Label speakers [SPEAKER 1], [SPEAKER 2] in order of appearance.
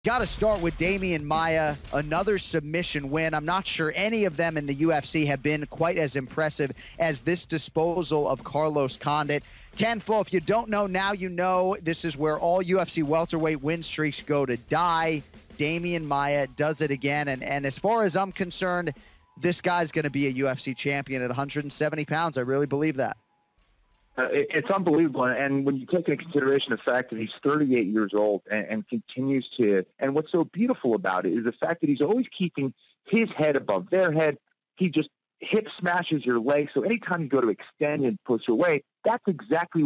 [SPEAKER 1] Got to start with Demian Maia, another submission win. I'm not sure any of them in the UFC have been quite as impressive as this disposal of Carlos Condit. Ken Flo, if you don't know, now you know. This is where all UFC welterweight win streaks go to die. Demian Maia does it again. And as far as I'm concerned, this guy's going to be a UFC champion at 170 pounds. I really believe that.
[SPEAKER 2] It's unbelievable, and when you take into consideration the fact that he's 38 years old and continues to, and what's so beautiful about it is the fact that he's always keeping his head above their head. He just hip smashes your leg, so anytime you go to extend and push away, that's exactly